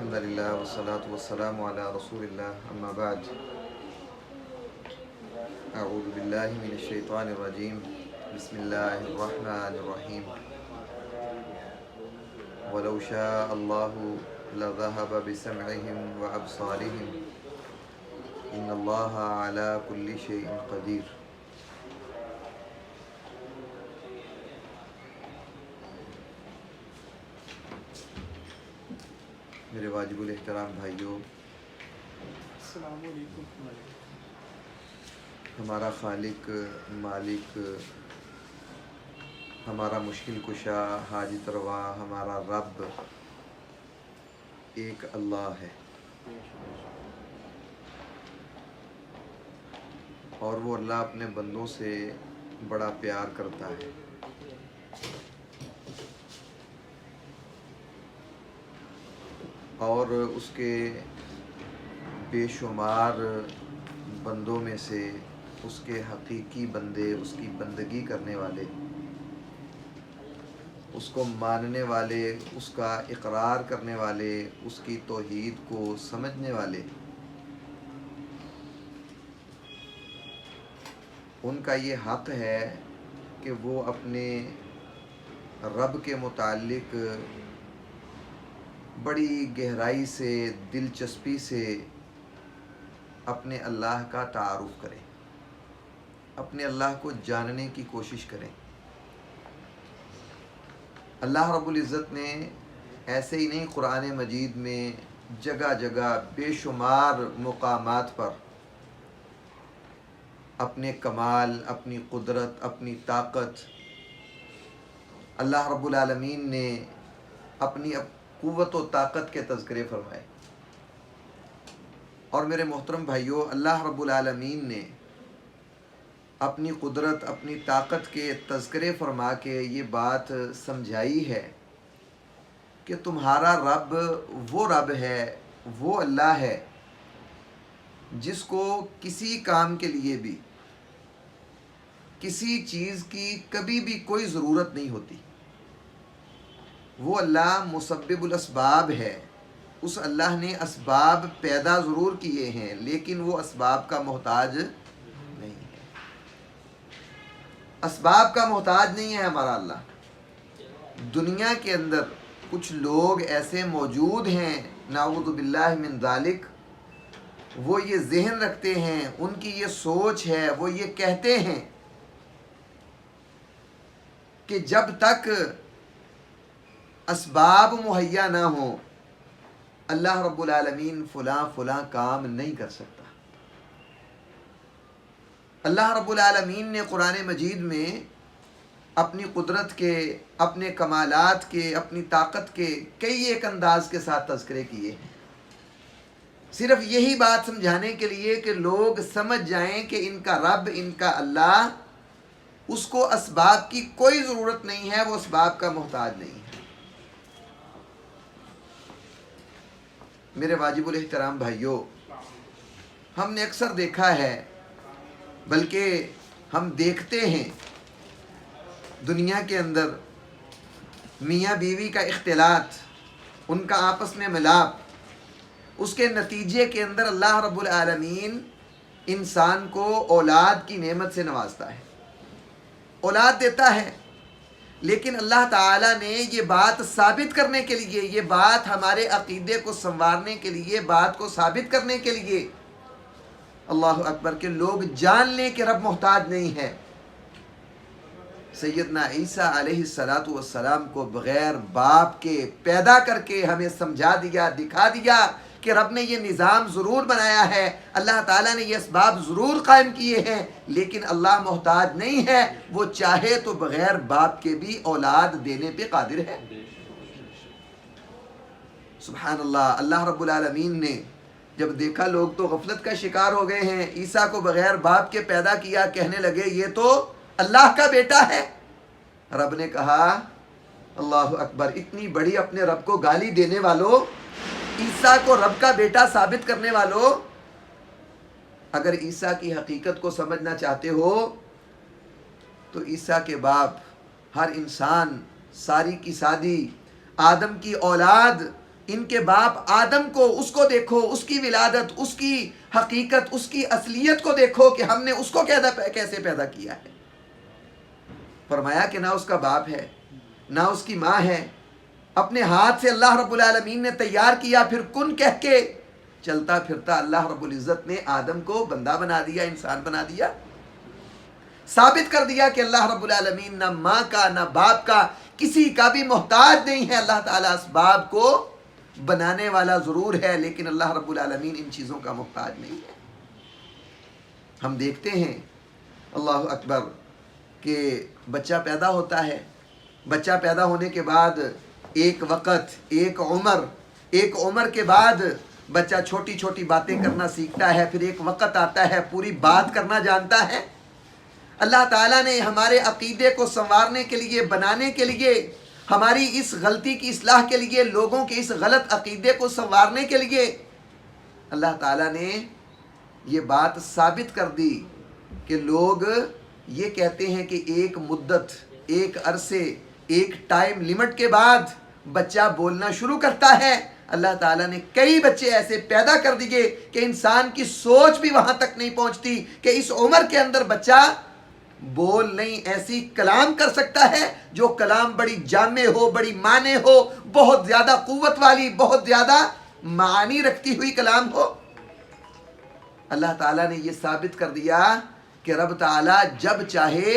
الحمدللہ والصلاة والسلام علی رسول اللہ اما بعد اعوذ باللہ من الشیطان الرجیم بسم اللہ الرحمن الرحیم ولو شاء اللہ لذهب بسمعهم وابصارهم ان اللہ علی کل شیء قدیر۔ میرے واجب الاحترام بھائیوں، السلام علیکم۔ ہمارا خالق، مالک، ہمارا مشکل کشا، حاجت روا، ہمارا رب ایک اللہ ہے، اور وہ اللہ اپنے بندوں سے بڑا پیار کرتا ہے۔ اور اس کے بے شمار بندوں میں سے اس کے حقیقی بندے، اس کی بندگی کرنے والے، اس کو ماننے والے، اس کا اقرار کرنے والے، اس کی توحید کو سمجھنے والے، ان کا یہ حق ہے کہ وہ اپنے رب کے متعلق بڑی گہرائی سے، دلچسپی سے اپنے اللہ کا تعارف کریں، اپنے اللہ کو جاننے کی کوشش کریں۔ اللہ رب العزت نے ایسے ہی نہیں، قرآن مجید میں جگہ جگہ بے شمار مقامات پر اپنے کمال، اپنی قدرت، اپنی طاقت، اللہ رب العالمین نے اپنی قوت و طاقت کے تذکرے فرمائے۔ اور میرے محترم بھائیوں، اللہ رب العالمین نے اپنی قدرت، اپنی طاقت کے تذکرے فرما کے یہ بات سمجھائی ہے کہ تمہارا رب وہ رب ہے، وہ اللہ ہے جس کو کسی کام کے لیے بھی، کسی چیز کی کبھی بھی کوئی ضرورت نہیں ہوتی۔ وہ اللہ مسبب الاسباب ہے۔ اس اللہ نے اسباب پیدا ضرور کیے ہیں، لیکن وہ اسباب کا محتاج نہیں ہے۔ اسباب کا محتاج نہیں ہے ہمارا اللہ۔ دنیا کے اندر کچھ لوگ ایسے موجود ہیں، نعوذ باللہ من ذالک، وہ یہ ذہن رکھتے ہیں، ان کی یہ سوچ ہے، وہ یہ کہتے ہیں کہ جب تک اسباب مہیا نہ ہوں اللہ رب العالمین فلاں فلاں کام نہیں کر سکتا۔ اللہ رب العالمین نے قرآن مجید میں اپنی قدرت کے، اپنے کمالات کے، اپنی طاقت کے کئی ایک انداز کے ساتھ تذکرے کیے ہیں، صرف یہی بات سمجھانے کے لیے کہ لوگ سمجھ جائیں کہ ان کا رب، ان کا اللہ، اس کو اسباب کی کوئی ضرورت نہیں ہے، وہ اسباب کا محتاج نہیں ہے۔ میرے واجب الاحترام بھائیوں، ہم نے اکثر دیکھا ہے، بلکہ ہم دیکھتے ہیں دنیا کے اندر میاں بیوی کا اختلاط، ان کا آپس میں ملاپ، اس کے نتیجے کے اندر اللہ رب العالمین انسان کو اولاد کی نعمت سے نوازتا ہے، اولاد دیتا ہے۔ لیکن اللہ تعالیٰ نے یہ بات ثابت کرنے کے لیے، یہ بات ہمارے عقیدے کو سنوارنے کے لیے، بات کو ثابت کرنے کے لیے، اللہ اکبر، کہ لوگ جان لیں کہ رب محتاج نہیں ہے، سیدنا عیسیٰ علیہ السلام کو بغیر باپ کے پیدا کر کے ہمیں سمجھا دیا، دکھا دیا کہ رب نے یہ نظام ضرور بنایا ہے، اللہ تعالیٰ نے یہ اسباب ضرور قائم کیے ہیں، لیکن اللہ محتاج نہیں ہے، وہ چاہے تو بغیر باپ کے بھی اولاد دینے پہ قادر ہے۔ سبحان اللہ۔ اللہ رب العالمین نے جب دیکھا لوگ تو غفلت کا شکار ہو گئے ہیں، عیسیٰ کو بغیر باپ کے پیدا کیا، کہنے لگے یہ تو اللہ کا بیٹا ہے۔ رب نے کہا اللہ اکبر، اتنی بڑی اپنے رب کو گالی دینے والوں، عیسیٰ کو رب کا بیٹا ثابت کرنے والوں، اگر عیسیٰ کی حقیقت کو سمجھنا چاہتے ہو تو عیسیٰ کے باپ، ہر انسان، ساری کی سادی، آدم کی اولاد، ان کے باپ آدم کو، اس کو دیکھو، اس کی ولادت، اس کی حقیقت، اس کی اصلیت کو دیکھو کہ ہم نے اس کو کیسے پیدا کیا ہے۔ فرمایا کہ نہ اس کا باپ ہے، نہ اس کی ماں ہے، اپنے ہاتھ سے اللہ رب العالمین نے تیار کیا، پھر کن کہہ کے چلتا پھرتا اللہ رب العزت نے آدم کو بندہ بنا دیا، انسان بنا دیا، ثابت کر دیا کہ اللہ رب العالمین نہ ماں کا نہ باپ کا کسی کا بھی محتاج نہیں ہے۔ اللہ تعالیٰ اسباب کو بنانے والا ضرور ہے، لیکن اللہ رب العالمین ان چیزوں کا محتاج نہیں ہے۔ ہم دیکھتے ہیں اللہ اکبر کہ بچہ پیدا ہوتا ہے، بچہ پیدا ہونے کے بعد ایک وقت، ایک عمر کے بعد بچہ چھوٹی چھوٹی باتیں کرنا سیکھتا ہے، پھر ایک وقت آتا ہے پوری بات کرنا جانتا ہے۔ اللہ تعالیٰ نے ہمارے عقیدے کو سنوارنے کے لیے، بنانے کے لیے، ہماری اس غلطی کی اصلاح کے لیے، لوگوں کے اس غلط عقیدے کو سنوارنے کے لیے اللہ تعالیٰ نے یہ بات ثابت کر دی کہ لوگ یہ کہتے ہیں کہ ایک مدت، ایک عرصے، ایک ٹائم لیمٹ کے بعد بچہ بولنا شروع کرتا ہے۔ اللہ تعالیٰ نے کئی بچے ایسے پیدا کر دیے کہ انسان کی سوچ بھی وہاں تک نہیں پہنچتی کہ اس عمر کے اندر بچہ بول نہیں، ایسی کلام کر سکتا ہے جو کلام بڑی جامع ہو، بڑی معنی ہو، بہت زیادہ قوت والی، بہت زیادہ معانی رکھتی ہوئی کلام ہو۔ اللہ تعالیٰ نے یہ ثابت کر دیا کہ رب تعالیٰ جب چاہے،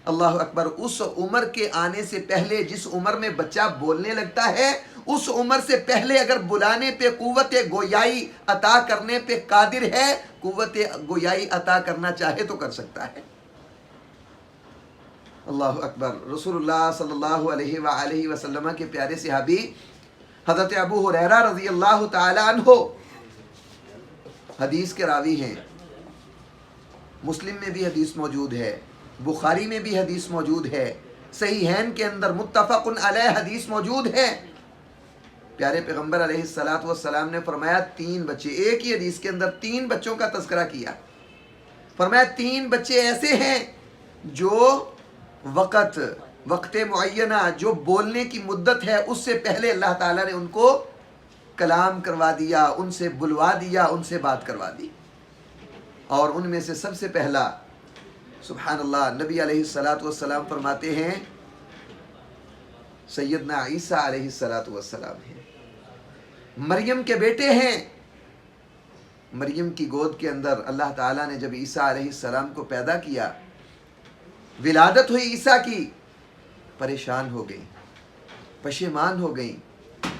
اللہ اکبر، اس عمر کے آنے سے پہلے، جس عمر میں بچہ بولنے لگتا ہے، اس عمر سے پہلے اگر بلانے پہ قوت گویائی عطا کرنے پہ قادر ہے، قوت گویائی عطا کرنا چاہے تو کر سکتا ہے۔ اللہ اکبر۔ رسول اللہ صلی اللہ علیہ وآلہ وسلم کے پیارے صحابی حضرت ابو ہریرہ رضی اللہ تعالی عنہ حدیث کے راوی ہیں۔ مسلم میں بھی حدیث موجود ہے، بخاری میں بھی حدیث موجود ہے، صحیحین کے اندر متفق علیہ حدیث موجود ہے۔ پیارے پیغمبر علیہ السلام نے فرمایا 3 بچے، ایک ہی حدیث کے اندر 3 بچوں کا تذکرہ کیا۔ فرمایا 3 بچے ایسے ہیں جو وقت معینہ، جو بولنے کی مدت ہے، اس سے پہلے اللہ تعالیٰ نے ان کو کلام کروا دیا، ان سے بلوا دیا، ان سے بات کروا دی۔ اور ان میں سے سب سے پہلا، سبحان اللہ، نبی علیہ السلام فرماتے ہیں سیدنا عیسیٰ علیہ السلام ہیں، مریم کے بیٹے ہیں۔ مریم کی گود کے اندر اللہ تعالیٰ نے جب عیسیٰ علیہ السلام کو پیدا کیا، ولادت ہوئی عیسیٰ کی، پریشان ہو گئی، پشیمان ہو گئی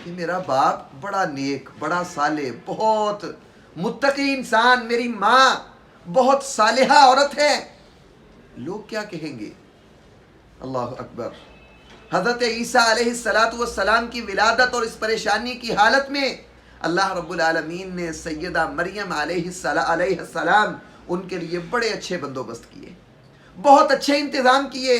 کہ میرا باپ بڑا نیک، بڑا صالح، بہت متقی انسان، میری ماں بہت صالحہ عورت ہے، لوگ کیا کہیں گے؟ اللہ اکبر۔ حضرت عیسیٰ علیہ السلام کی ولادت اور اس پریشانی کی حالت میں اللہ رب العالمین نے سیدہ مریم علیہ السلام ان کے لیے بڑے اچھے بندوبست کیے، بہت اچھے انتظام کیے۔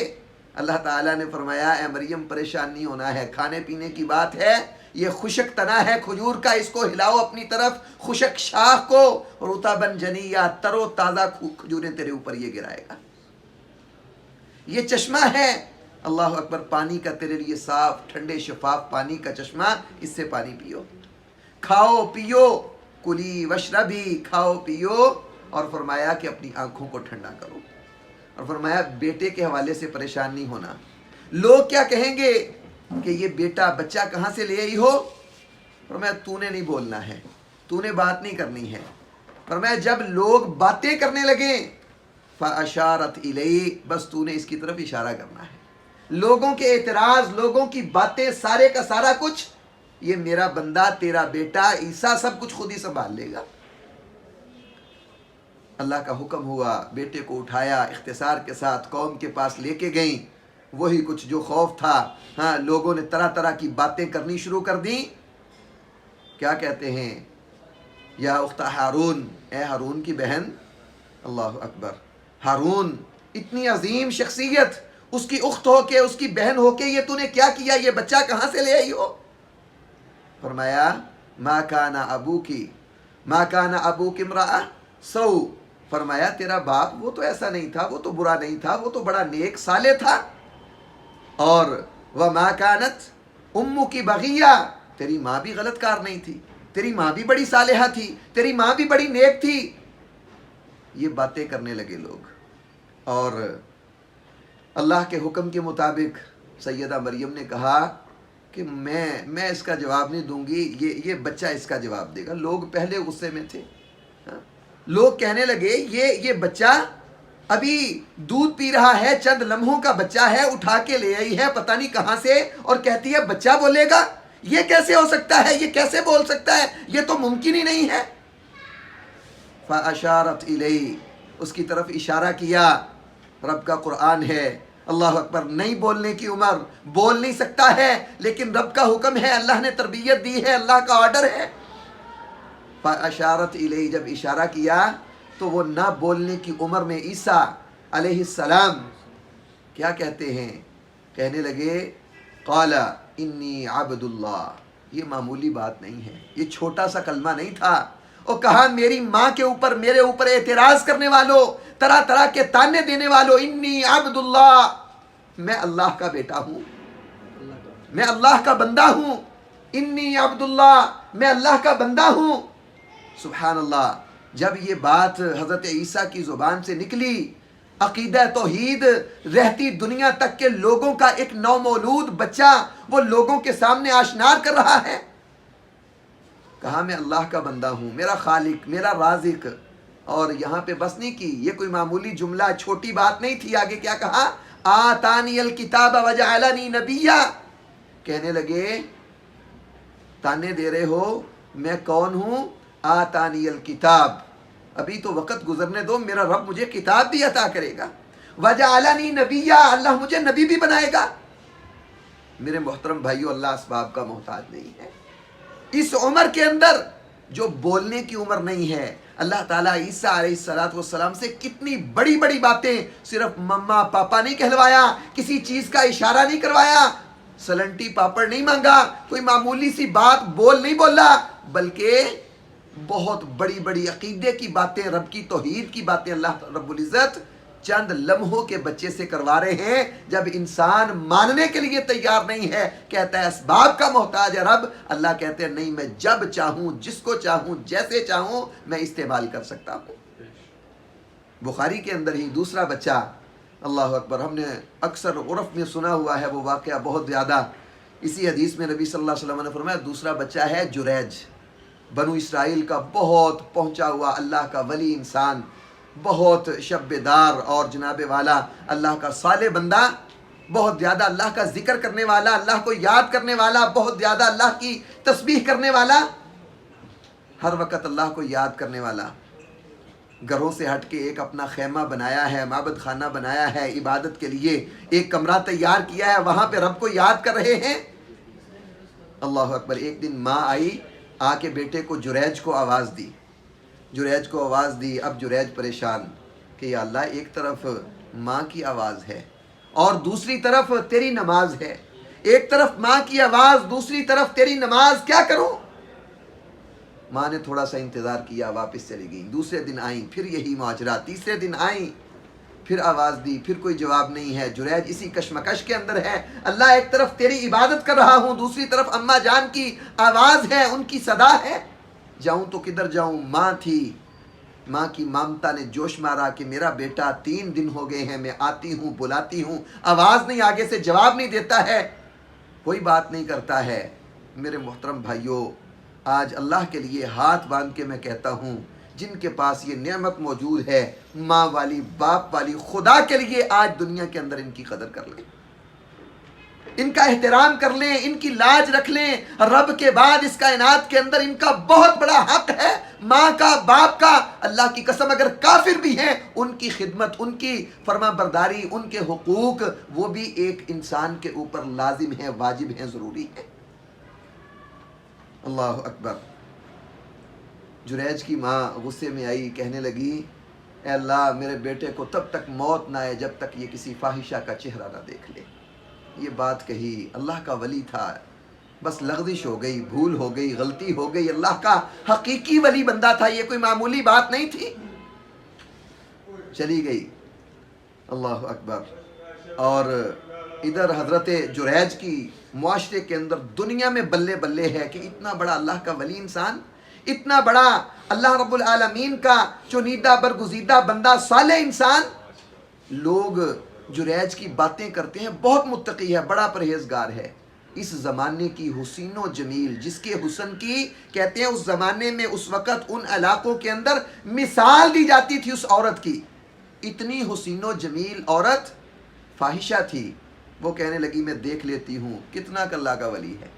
اللہ تعالیٰ نے فرمایا اے مریم پریشان نہیں ہونا ہے، کھانے پینے کی بات ہے، یہ خشک تنا ہے کھجور کا، اس کو ہلاؤ اپنی طرف، خشک شاخ کو رطباً جنیہ، تر و تازہ کھجوریں تیرے اوپر یہ گرائے گا۔ یہ چشمہ ہے، اللہ اکبر، پانی کا تیرے لیے صاف ٹھنڈے شفاف پانی کا چشمہ، اس سے پانی پیو، کھاؤ پیو، کلی وشربی، کھاؤ پیو، اور فرمایا کہ اپنی آنکھوں کو ٹھنڈا کرو، اور فرمایا بیٹے کے حوالے سے پریشان نہیں ہونا۔ لوگ کیا کہیں گے کہ یہ بیٹا بچہ کہاں سے لے آئی ہو؟ فرمایا تو نے نہیں بولنا ہے، تو نے بات نہیں کرنی ہے۔ فرمایا جب لوگ باتیں کرنے لگیں فَأَشَارَتْ إِلَيْهِ، بس تو نے اس کی طرف اشارہ کرنا ہے۔ لوگوں کے اعتراض، لوگوں کی باتیں، سارے کا سارا کچھ، یہ میرا بندہ، تیرا بیٹا عیسیٰ سب کچھ خود ہی سنبھال لے گا۔ اللہ کا حکم ہوا، بیٹے کو اٹھایا، اختصار کے ساتھ قوم کے پاس لے کے گئیں۔ وہی کچھ جو خوف تھا، ہاں، لوگوں نے طرح طرح کی باتیں کرنی شروع کر دیں۔ کیا کہتے ہیں؟ یا اخت ہارون، اے ہارون کی بہن، اللہ اکبر، ہارون اتنی عظیم شخصیت، اس کی اخت ہو کے، اس کی بہن ہو کے، یہ تو نے کیا کیا؟ یہ بچہ کہاں سے لے آئی ہو؟ فرمایا ما کان ابوکی امرأ سو، فرمایا تیرا باپ وہ تو ایسا نہیں تھا، وہ تو برا نہیں تھا، وہ تو بڑا نیک صالح تھا۔ اور وما کانت امکی بغیہ، تیری ماں بھی غلط کار نہیں تھی، تیری ماں بھی بڑی صالحہ تھی، تیری ماں بھی بڑی نیک تھی. یہ باتیں کرنے لگے لوگ. اور اللہ کے حکم کے مطابق سیدہ مریم نے کہا کہ میں اس کا جواب نہیں دوں گی، یہ بچہ اس کا جواب دے گا. لوگ پہلے غصے میں تھے. لوگ کہنے لگے یہ بچہ ابھی دودھ پی رہا ہے، چند لمحوں کا بچہ ہے، اٹھا کے لے آئی ہے پتہ نہیں کہاں سے، اور کہتی ہے بچہ بولے گا. یہ کیسے ہو سکتا ہے؟ یہ کیسے بول سکتا ہے؟ یہ تو ممکن ہی نہیں ہے. فَأَشَارَتْ إِلَيْهِ، اس کی طرف اشارہ کیا. رب کا قرآن ہے. اللہ اکبر. نہیں بولنے کی عمر، بول نہیں سکتا ہے، لیکن رب کا حکم ہے، اللہ نے تربیت دی ہے، اللہ کا آرڈر ہے. فَأَشَارَتْ إِلَيْهِ، جب اشارہ کیا تو وہ نہ بولنے کی عمر میں عیسیٰ علیہ السلام کیا کہتے ہیں؟ کہنے لگے قَالَ إِنِّي عَبْدُ اللَّهِ. یہ معمولی بات نہیں ہے، یہ چھوٹا سا کلمہ نہیں تھا. اور کہا میری ماں کے اوپر، میرے اوپر اعتراض کرنے والوں، طرح طرح کے تانے دینے والوں، انی عبد اللہ، میں اللہ کا بیٹا ہوں، میں اللہ کا بندہ ہوں. انی عبد اللہ، میں اللہ کا بندہ ہوں. سبحان اللہ. جب یہ بات حضرت عیسیٰ کی زبان سے نکلی، عقیدہ توحید رہتی دنیا تک کے لوگوں کا ایک نومولود بچہ وہ لوگوں کے سامنے آشکار کر رہا ہے. کہا میں اللہ کا بندہ ہوں، میرا خالق، میرا رازق. اور یہاں پہ بس نہیں کی، یہ کوئی معمولی جملہ چھوٹی بات نہیں تھی. آگے کیا کہا؟ آتانی الکتاب وجعلنی نبیا. کہنے لگے تانے دے رہے ہو، میں کون ہوں؟ آتانی الکتاب، ابھی تو وقت گزرنے دو، میرا رب مجھے کتاب بھی عطا کرے گا. وجعلنی نبیا، اللہ مجھے نبی بھی بنائے گا. میرے محترم بھائیو، اللہ اسباب کا محتاج نہیں ہے. اس عمر کے اندر جو بولنے کی عمر نہیں ہے، اللہ تعالیٰ عیسیٰ علیہ السلام سے کتنی بڑی بڑی باتیں، صرف مما پاپا نہیں کہلوایا، کسی چیز کا اشارہ نہیں کروایا، سلنٹی پاپڑ نہیں مانگا، کوئی معمولی سی بات بول نہیں بولا، بلکہ بہت بڑی بڑی عقیدے کی باتیں، رب کی توحید کی باتیں اللہ رب العزت چند لمحوں کے بچے سے کروا رہے ہیں. جب انسان ماننے کے لیے تیار نہیں ہے، کہتا ہے اسباب کا محتاج ہے رب، اللہ کہتے ہیں نہیں، میں جب چاہوں، جس کو چاہوں، جیسے چاہوں میں استعمال کر سکتا ہوں. بخاری کے اندر ہی دوسرا بچہ، اللہ اکبر، ہم نے اکثر عرف میں سنا ہوا ہے وہ واقعہ بہت زیادہ. اسی حدیث میں نبی صلی اللہ علیہ وسلم نے فرمایا دوسرا بچہ ہے جریج، بنو اسرائیل کا بہت پہنچا ہوا اللہ کا ولی انسان، بہت شب دار اور جناب والا، اللہ کا صالح بندہ، بہت زیادہ اللہ کا ذکر کرنے والا، اللہ کو یاد کرنے والا، بہت زیادہ اللہ کی تسبیح کرنے والا، ہر وقت اللہ کو یاد کرنے والا. گھروں سے ہٹ کے ایک اپنا خیمہ بنایا ہے، معبد خانہ بنایا ہے، عبادت کے لیے ایک کمرہ تیار کیا ہے، وہاں پہ رب کو یاد کر رہے ہیں. اللہ اکبر. ایک دن ماں آئی، آ کے بیٹے کو جریج کو آواز دی، جریج کو آواز دی. اب جریج پریشان کہ یا اللہ، ایک طرف ماں کی آواز ہے اور دوسری طرف تیری نماز ہے، ایک طرف ماں کی آواز، دوسری طرف تیری نماز، کیا کروں؟ ماں نے تھوڑا سا انتظار کیا، واپس چلی گئی. دوسرے دن آئیں، پھر یہی ماجرا. تیسرے دن آئیں، پھر آواز دی، پھر کوئی جواب نہیں ہے. جریج اسی کشمکش کے اندر ہے، اللہ ایک طرف تیری عبادت کر رہا ہوں، دوسری طرف اماں جان کی آواز ہے، ان کی صدا ہے، جاؤں تو کدھر جاؤں؟ ماں تھی، ماں کی مامتا نے جوش مارا کہ میرا بیٹا 3 دن ہو گئے ہیں، میں آتی ہوں، بلاتی ہوں، آواز نہیں، آگے سے جواب نہیں دیتا ہے، کوئی بات نہیں کرتا ہے. میرے محترم بھائیوں، آج اللہ کے لیے ہاتھ باندھ کے میں کہتا ہوں، جن کے پاس یہ نعمت موجود ہے، ماں والی، باپ والی، خدا کے لیے آج دنیا کے اندر ان کی قدر کر لیں، ان کا احترام کر لیں، ان کی لاج رکھ لیں. رب کے بعد اس کائنات کے اندر ان کا بہت بڑا حق ہے، ماں کا، باپ کا. اللہ کی قسم اگر کافر بھی ہیں، ان کی خدمت، ان کی فرما برداری، ان کے حقوق، وہ بھی ایک انسان کے اوپر لازم ہے، واجب ہے، ضروری ہے. اللہ اکبر. جریج کی ماں غصے میں آئی، کہنے لگی اے اللہ، میرے بیٹے کو تب تک موت نہ آئے جب تک یہ کسی فاحشہ کا چہرہ نہ دیکھ لے. یہ بات کہی، اللہ کا ولی تھا، بس لغزش ہو گئی، بھول ہو گئی، غلطی ہو گئی. اللہ کا حقیقی ولی بندہ تھا، یہ کوئی معمولی بات نہیں تھی. چلی گئی. اللہ اکبر. اور ادھر حضرت جریج کی معاشرے کے اندر دنیا میں بلے بلے ہے کہ اتنا بڑا اللہ کا ولی انسان، اتنا بڑا اللہ رب العالمین کا چنیدہ برگزیدہ بندہ صالح انسان، لوگ جریج کی باتیں کرتے ہیں بہت متقی ہے، بڑا پرہیزگار ہے، اس زمانے کی حسین و جمیل جس کے حسن کی کہتے ہیں اس زمانے میں اس وقت ان علاقوں کے اندر مثال دی جاتی تھی اس عورت کی، اتنی حسین و جمیل عورت فاحشہ تھی، وہ کہنے لگی میں دیکھ لیتی ہوں کتنا کہ اللہ کا ولی ہے،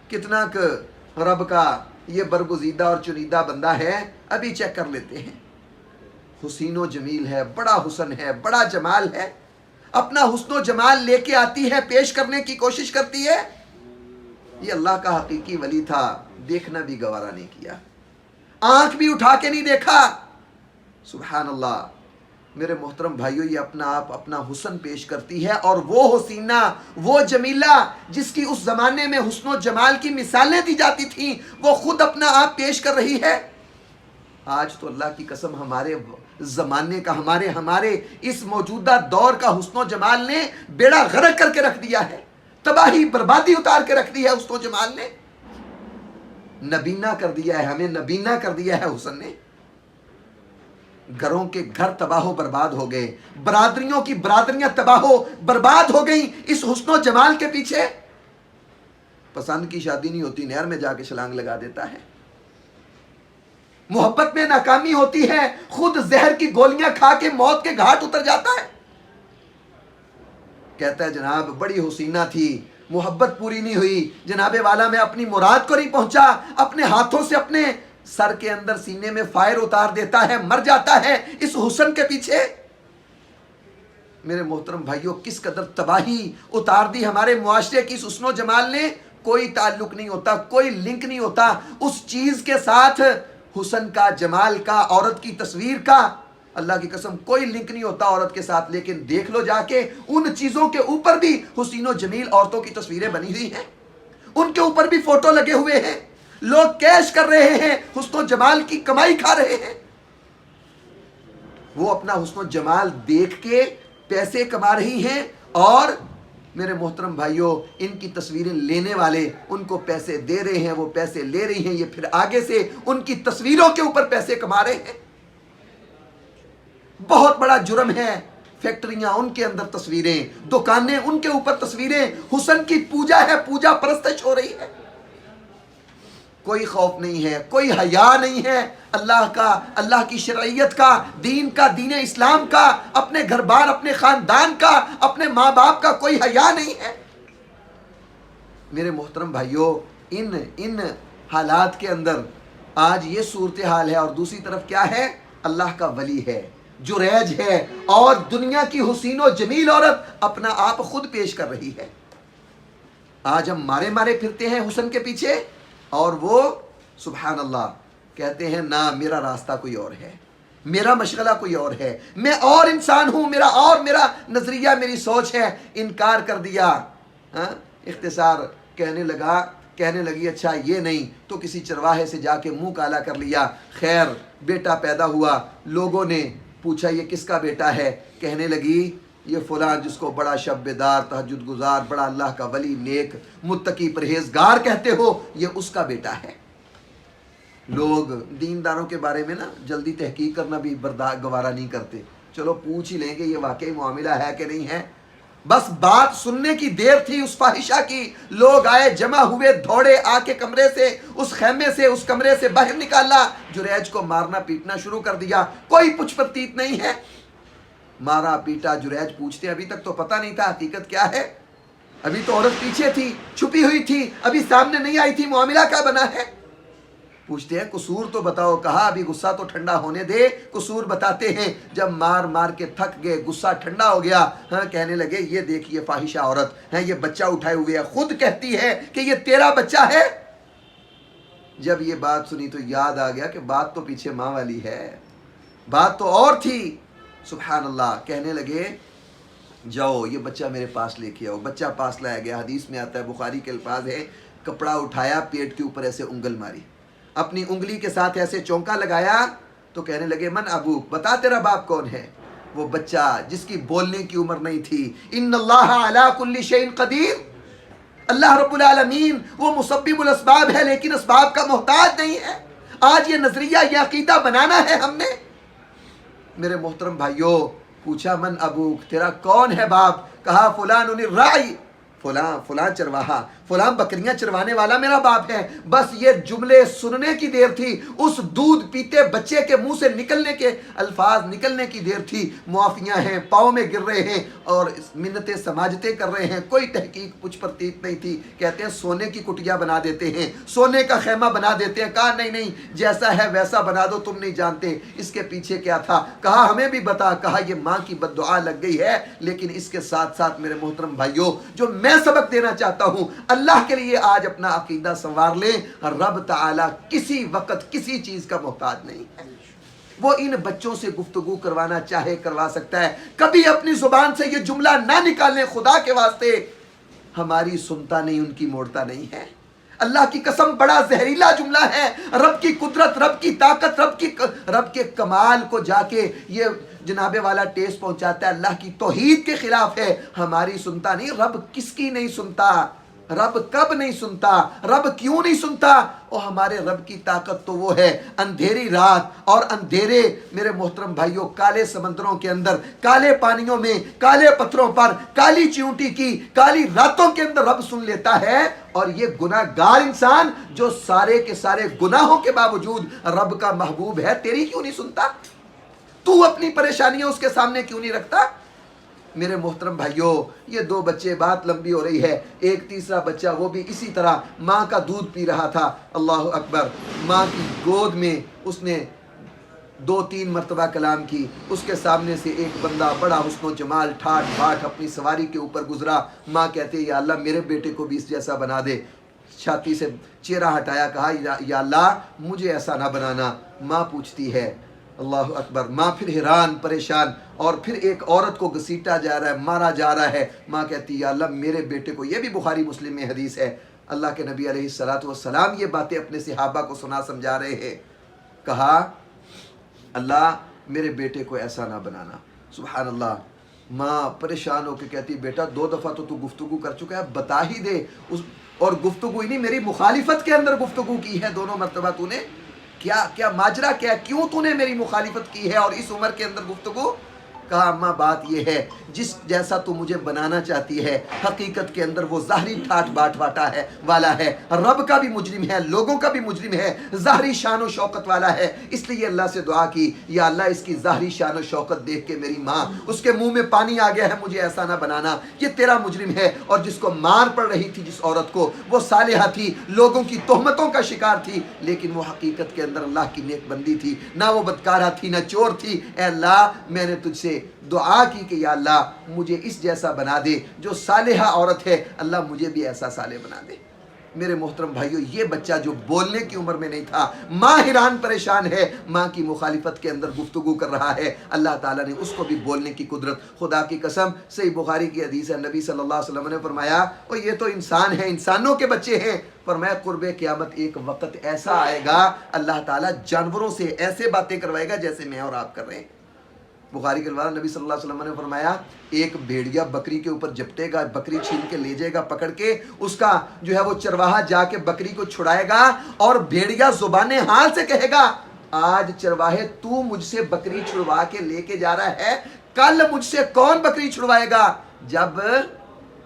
کتنا کہ رب کا یہ برگزیدہ اور چنیدہ بندہ ہے، ابھی چیک کر لیتے ہیں۔ حسین و جمیل ہے، بڑا حسن ہے، بڑا جمال ہے، اپنا حسن و جمال لے کے آتی ہے، پیش کرنے کی کوشش کرتی ہے۔ یہ اللہ کا حقیقی ولی تھا، دیکھنا بھی گوارا نہیں کیا، آنکھ بھی اٹھا کے نہیں دیکھا۔ سبحان اللہ میرے محترم بھائیو، یہ اپنا آپ اپنا حسن پیش کرتی ہے، اور وہ حسینہ وہ جمیلہ جس کی اس زمانے میں حسن و جمال کی مثالیں دی جاتی تھیں، وہ خود اپنا آپ پیش کر رہی ہے۔ آج تو اللہ کی قسم ہمارے زمانے کا ہمارے اس موجودہ دور کا حسن و جمال نے بیڑا غرق کر کے رکھ دیا ہے، تباہی بربادی اتار کے رکھ دی ہے حسن و جمال نے، نبینا کر دیا ہے، ہمیں نبینا کر دیا ہے حسن نے۔ گھروں کے گھر تباہ و برباد ہو گئے، برادریوں کی برادریاں تباہ و برباد ہو گئیں اس حسن و جمال کے پیچھے۔ پسند کی شادی نہیں ہوتی، نہر میں جا کے چھلانگ لگا دیتا ہے، محبت میں ناکامی ہوتی ہے، خود زہر کی گولیاں کھا کے موت کے گھاٹ اتر جاتا ہے، کہتا ہے جناب بڑی حسینہ تھی، محبت پوری نہیں ہوئی، جناب والا میں اپنی مراد کو نہیں پہنچا، اپنے ہاتھوں سے اپنے سر کے اندر سینے میں فائر اتار دیتا ہے، مر جاتا ہے اس حسن کے پیچھے۔ میرے محترم بھائیوں، کس قدر تباہی اتار دی ہمارے معاشرے کی اس حسن و جمال نے، کوئی تعلق نہیں ہوتا، کوئی لنک نہیں ہوتا اس چیز کے ساتھ، حسن کا، جمال کا، عورت کی تصویر کا، اللہ کی قسم کوئی لنک نہیں ہوتا عورت کے ساتھ، لیکن دیکھ لو جا کے ان چیزوں کے اوپر بھی حسین و جمیل عورتوں کی تصویریں بنی ہوئی ہیں، ان کے اوپر بھی فوٹو لگے ہوئے ہیں، لوگ کیش کر رہے ہیں، حسن و جمال کی کمائی کھا رہے ہیں، وہ اپنا حسن و جمال دیکھ کے پیسے کما رہی ہیں، اور میرے محترم بھائیوں ان کی تصویریں لینے والے ان کو پیسے دے رہے ہیں، وہ پیسے لے رہی ہیں، یہ پھر آگے سے ان کی تصویروں کے اوپر پیسے کما رہے ہیں۔ بہت بڑا جرم ہے، فیکٹریاں ان کے اندر تصویریں، دکانیں ان کے اوپر تصویریں، حسن کی پوجا ہے، پوجا پرستش ہو رہی ہے، کوئی خوف نہیں ہے، کوئی حیا نہیں ہے اللہ کا، اللہ کی شرعیت کا، دین اسلام کا، اپنے گھر بار اپنے خاندان کا، اپنے ماں باپ کا کوئی حیا نہیں ہے۔ میرے محترم بھائیوں، ان حالات کے اندر آج یہ صورتحال ہے، اور دوسری طرف کیا ہے؟ اللہ کا ولی ہے، جریج ہے، اور دنیا کی حسین و جمیل عورت اپنا آپ خود پیش کر رہی ہے۔ آج ہم مارے پھرتے ہیں حسن کے پیچھے، اور وہ سبحان اللہ کہتے ہیں نا میرا راستہ کوئی اور ہے، میرا مشغلہ کوئی اور ہے، میں اور انسان ہوں، میرا نظریہ، میری سوچ ہے، انکار کر دیا۔ اختصار کہنے لگی اچھا یہ نہیں تو کسی چرواہے سے جا کے منہ کالا کر لیا، خیر بیٹا پیدا ہوا، لوگوں نے پوچھا یہ کس کا بیٹا ہے، کہنے لگی یہ فلاں جس کو بڑا شب بیدار، تہجد گزار، بڑا اللہ کا ولی، نیک، متقی، پرہیزگار کہتے ہو، یہ اس کا بیٹا ہے۔ لوگ دینداروں کے بارے میں نا جلدی تحقیق کرنا بھی گوارا نہیں کرتے، چلو پوچھ ہی لیں گے یہ واقعی معاملہ ہے کہ نہیں ہے، بس بات سننے کی دیر تھی اس فاحشہ کی، لوگ آئے، جمع ہوئے، دوڑے آ کے کمرے سے، اس خیمے سے، اس کمرے سے باہر نکالا، جریج کو مارنا پیٹنا شروع کر دیا، کوئی پچھ پرتیت نہیں ہے، مارا پیٹا، جریج پوچھتے ابھی تک تو پتہ نہیں تھا حقیقت کیا ہے، ابھی تو عورت پیچھے تھی، چھپی ہوئی تھی، ابھی سامنے نہیں آئی تھی، معاملہ کیا بنا ہے، پوچھتے ہیں قصور تو بتاؤ، کہا ابھی غصہ تو ٹھنڈا ہونے دے، قصور بتاتے ہیں، جب مار کے تھک گئے، غصہ ٹھنڈا ہو گیا، کہنے لگے یہ دیکھیے فاحشہ عورت ہے، یہ بچہ اٹھائے ہوئے ہے، خود کہتی ہے کہ یہ تیرا بچہ ہے۔ جب یہ بات سنی تو یاد آ گیا کہ بات تو پیچھے ماں والی ہے، بات تو اور تھی، سبحان اللہ، کہنے لگے جاؤ یہ بچہ میرے پاس لے کے آؤ، بچہ پاس لایا گیا، حدیث میں آتا ہے، بخاری کے الفاظ ہے، کپڑا اٹھایا، پیٹ کے اوپر ایسے انگل ماری، اپنی انگلی کے ساتھ ایسے چونکا لگایا، تو کہنے لگے من ابوک، بتا تیرا باپ کون ہے، وہ بچہ جس کی بولنے کی عمر نہیں تھی، ان اللہ علی کل شیء قدیر، اللہ رب العالمین وہ مسبب الاسباب ہے لیکن اسباب کا محتاج نہیں ہے۔ آج یہ نظریہ، یہ عقیدہ بنانا ہے ہم نے۔ میرے محترم بھائیوں، پوچھا من ابوک، تیرا کون ہے باپ؟ کہا فلان الراعی، فلاں چرواہا، فلاں بکریاں چروانے والا میرا باپ ہے۔ بس یہ جملے سننے کی دیر تھی، اس دودھ پیتے بچے کے منہ سے نکلنے کے الفاظ نکلنے کی دیر تھی۔ معافیاں ہیں، پاؤں میں گر رہے ہیں اور منتیں سماجتیں کر رہے ہیں، کوئی تحقیق پوچھ پرتیت نہیں تھی۔ کہتے ہیں سونے کی کٹیا بنا دیتے ہیں، سونے کا خیمہ بنا دیتے ہیں۔ کہا نہیں جیسا ہے ویسا بنا دو، تم نہیں جانتے اس کے پیچھے کیا تھا۔ کہا ہمیں بھی بتا۔ کہا یہ ماں کی بد دعا لگ گئی ہے، لیکن اس کے ساتھ ساتھ میرے محترم بھائیوں جو میں سبق دینا چاہتا ہوں، اللہ کے لیے آج اپنا عقیدہ سنوار لیں، رب تعالیٰ کسی وقت کسی چیز کا محتاج نہیں ہے۔ وہ ان بچوں سے گفتگو کروانا چاہے کروا سکتا ہے، کبھی اپنی زبان سے یہ جملہ نہ نکالیں خدا کے واسطے، ہماری سنتا نہیں ان کی موڑتا نہیں ہے۔ اللہ کی قسم بڑا زہریلا جملہ ہے۔ رب کی قدرت، رب کی طاقت، رب کے کمال کو جا کے یہ جناب والا ٹیس پہنچاتا ہے، اللہ کی توحید کے خلاف ہے۔ ہماری سنتا نہیں، رب کس کی نہیں سنتا؟ رب کب نہیں سنتا؟ رب کیوں نہیں سنتا؟ اور ہمارے رب کی طاقت تو وہ ہے اندھیری رات اور اندھیرے میرے محترم بھائیوں کالے سمندروں کے اندر، کالے پانیوں میں، کالے پتھروں پر، کالی چیونٹی کی کالی راتوں کے اندر رب سن لیتا ہے۔ اور یہ گناہ گار انسان جو سارے کے سارے گناہوں کے باوجود رب کا محبوب ہے، تیری کیوں نہیں سنتا؟ تو اپنی پریشانیاں اس کے سامنے کیوں نہیں رکھتا؟ میرے محترم بھائیوں، یہ دو بچے، بات لمبی ہو رہی ہے، ایک تیسرا بچہ وہ بھی اسی طرح ماں کا دودھ پی رہا تھا۔ اللہ اکبر، ماں کی گود میں اس نے 2-3 مرتبہ کلام کی۔ اس کے سامنے سے ایک بندہ بڑا حسن و جمال ٹھاٹ بھاٹ اپنی سواری کے اوپر گزرا۔ ماں کہتے یا اللہ میرے بیٹے کو بھی اس جیسا بنا دے۔ چھاتی سے چہرہ ہٹایا، کہا یا اللہ مجھے ایسا نہ بنانا۔ ماں پوچھتی ہے، اللہ اکبر، ماں پھر حیران پریشان، اور پھر ایک عورت کو گھسیٹا جا رہا ہے، مارا جا رہا ہے۔ ماں کہتی یا اللہ میرے بیٹے کو، یہ بھی بخاری مسلم میں حدیث ہے، اللہ کے نبی علیہ السلام یہ باتیں اپنے صحابہ کو سنا سمجھا رہے ہیں۔ کہا اللہ میرے بیٹے کو ایسا نہ بنانا۔ سبحان اللہ، ماں پریشان ہو کے کہتی بیٹا 2 دفعہ تو گفتگو کر چکا ہے، بتا ہی دے۔ اور گفتگو ہی نہیں، میری مخالفت کے اندر گفتگو کی ہے 2 مرتبہ تو نے، کیا ماجرا کیا، کیوں تو نے میری مخالفت کی ہے اور اس عمر کے اندر گفتگو؟ کہا اماں بات یہ ہے، جس جیسا تو مجھے بنانا چاہتی ہے، حقیقت کے اندر وہ ظاہری ٹھاٹ باٹ والا ہے، رب کا بھی مجرم ہے، لوگوں کا بھی مجرم ہے، ظاہری شان و شوکت والا ہے۔ اس لیے اللہ سے دعا کی یا اللہ اس کی ظاہری شان و شوکت دیکھ کے میری ماں، اس کے منہ میں پانی آ گیا ہے، مجھے ایسا نہ بنانا، یہ تیرا مجرم ہے۔ اور جس کو مار پڑ رہی تھی جس عورت کو، وہ صالحہ تھی، لوگوں کی تہمتوں کا شکار تھی، لیکن وہ حقیقت کے اندر اللہ کی نیک بندی تھی، نہ وہ بدکارہ تھی نہ چور تھی۔ اے اللہ میں نے تجھ سے دعا کی کہ یا اللہ مجھے اس جیسا بنا دے، جو صالحہ عورت ہے اللہ مجھے بھی ایسا صالح بنا دے۔ میرے محترم بھائیوں، یہ بچہ جو بولنے کی عمر میں نہیں تھا، ماں حیران پریشان ہے، ماں کی مخالفت کے اندر گفتگو کر رہا ہے، اللہ تعالیٰ نے اس کو بھی بولنے کی قدرت، خدا کی قسم صحیح بخاری کی حدیث ہے، نبی صلی اللہ علیہ وسلم نے فرمایا اور یہ تو انسان ہے، انسانوں کے بچے ہیں، فرمایا قرب قیامت ایک وقت ایسا آئے گا اللہ تعالیٰ جانوروں سے ایسے باتیں کروائے گا جیسے میں اور آپ کر رہے ہیں۔ بخاری کے الفاظ، نبی صلی اللہ علیہ وسلم نے فرمایا ایک بھیڑیا بکری کے اوپر جپٹے گا، بکری چھین کے لے جائے گا پکڑ کے، اس کا جو ہے وہ چرواہا جا کے بکری کو چھڑائے گا اور بھیڑیا زبان حال سے کہے گا آج چرواہے تو مجھ سے بکری چھڑوا کے لے کے جا رہا ہے، کل مجھ سے کون بکری چھڑوائے گا؟ جب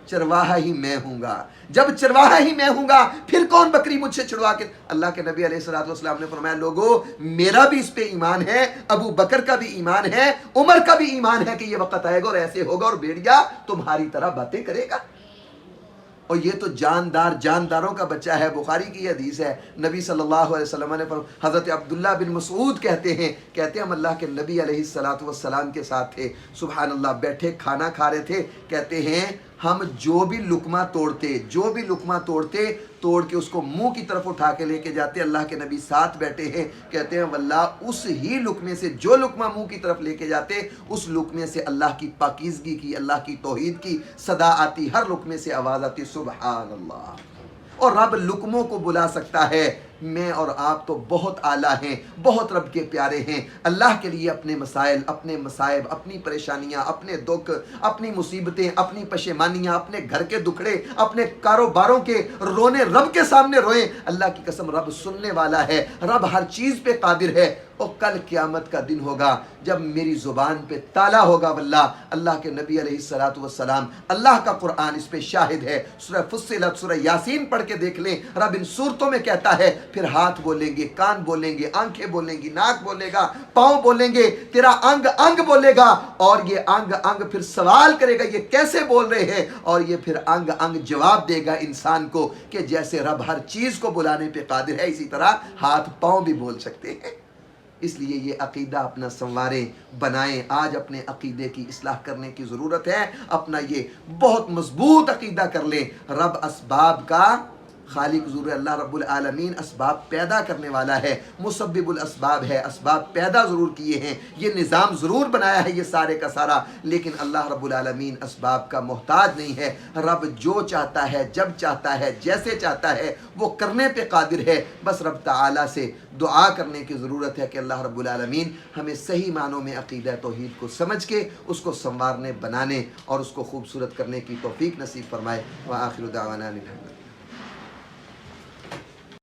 چرواہا ہی میں ہوں گا، جب چرواہا ہی میں ہوں گا پھر کون بکری مجھ سے چھڑوا کے؟ اللہ کے نبی علیہ السلام نے فرمایا لوگو میرا بھی اس پہ ایمان ہے، ابو بکر کا بھی ایمان ہے، عمر کا بھی ایمان ہے کہ یہ وقت آئے گا اور ایسے ہوگا اور بھیڑیا تمہاری طرح باتیں کرے گا۔ اور یہ تو جانداروں کا بچہ ہے، بخاری کی حدیث ہے، نبی صلی اللہ علیہ وسلم نے حضرت عبداللہ بن مسعود کہتے ہیں ہم اللہ کے نبی علیہ السلام کے ساتھ تھے، سبحان اللہ، بیٹھے کھانا کھا رہے تھے، کہتے ہیں ہم جو بھی لقمہ توڑتے توڑ کے اس کو منہ کی طرف اٹھا کے لے کے جاتے، اللہ کے نبی ساتھ بیٹھے ہیں، کہتے ہیں واللہ اس ہی لقمے سے جو لقمہ منہ کی طرف لے کے جاتے اس لقمے سے اللہ کی پاکیزگی کی، اللہ کی توحید کی صدا آتی، ہر لقمے سے آواز آتی سبحان اللہ۔ اور رب لقموں کو بلا سکتا ہے میں اور آپ تو بہت اعلیٰ ہیں، بہت رب کے پیارے ہیں، اللہ کے لیے اپنے مسائل، اپنے مصائب، اپنی پریشانیاں، اپنے دکھ، اپنی مصیبتیں، اپنی پشیمانیاں، اپنے گھر کے دکھڑے، اپنے کاروباروں کے رونے رب کے سامنے روئیں۔ اللہ کی قسم رب سننے والا ہے، رب ہر چیز پہ قادر ہے۔ اور کل قیامت کا دن ہوگا جب میری زبان پہ تالا ہوگا، واللہ اللہ کے نبی علیہ السلام، اللہ کا قرآن اس پہ شاہد ہے۔ سورہ فصلت، سورہ یاسین پڑھ کے دیکھ لیں، رب ان صورتوں میں کہتا ہے پھر ہاتھ بولیں گے، کان بولیں گے، آنکھیں بولیں گی، ناک بولے گا، پاؤں بولیں گے، تیرا انگ انگ بولے گا، اور یہ انگ انگ پھر سوال کرے گا یہ کیسے بول رہے ہیں، اور یہ پھر انگ انگ جواب دے گا انسان کو کہ جیسے رب ہر چیز کو بلانے پہ قادر ہے، اسی طرح ہاتھ پاؤں بھی بول سکتے ہیں۔ اس لیے یہ عقیدہ اپنا سنواریں، بنائیں۔ آج اپنے عقیدے کی اصلاح کرنے کی ضرورت ہے، اپنا یہ بہت مضبوط عقیدہ کر لیں۔ رب اسباب کا خالق ضرور ہے، اللہ رب العالمین اسباب پیدا کرنے والا ہے، مسبب الاسباب ہے، اسباب پیدا ضرور کیے ہیں، یہ نظام ضرور بنایا ہے یہ سارے کا سارا، لیکن اللہ رب العالمین اسباب کا محتاج نہیں ہے۔ رب جو چاہتا ہے، جب چاہتا ہے، جیسے چاہتا ہے وہ کرنے پہ قادر ہے۔ بس رب تعالیٰ سے دعا کرنے کی ضرورت ہے کہ اللہ رب العالمین ہمیں صحیح معنوں میں عقیدہ توحید کو سمجھ کے اس کو سنوارنے، بنانے اور اس کو خوبصورت کرنے کی توفیق نصیب فرمائے۔ وآخر دعوانا الحمد للہ۔